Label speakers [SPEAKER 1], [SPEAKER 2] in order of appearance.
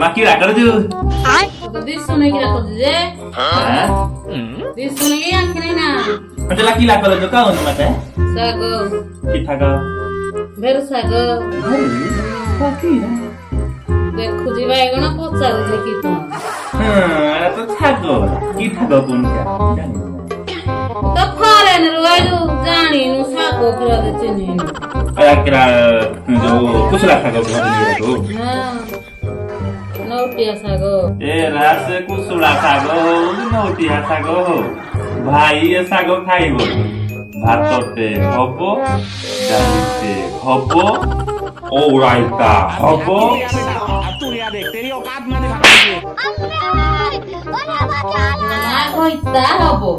[SPEAKER 1] Maki ra kar du.
[SPEAKER 2] This one kira kar je. This one ye akhne na.
[SPEAKER 1] Mate laki la kar du ka on mate.
[SPEAKER 2] Sago.
[SPEAKER 1] Kitha ga.
[SPEAKER 2] Ver sago.
[SPEAKER 1] Paki na.
[SPEAKER 2] Dekhu ji baigona pocha je ki to.
[SPEAKER 1] Ara to sago. Kitha ga kun ka.
[SPEAKER 2] To foreign roju jani nu sago kira de chini.
[SPEAKER 1] Aya kira jo kusla sago ko de do.
[SPEAKER 2] नौटिया सागो
[SPEAKER 1] रास कुसुड़ा sago नौटिया sago भाई ये sago खाइबो भातते हबो डालीते हबो ओराइता हबो तू या देख तेरी औकात माने खाइबो ना होइता हबो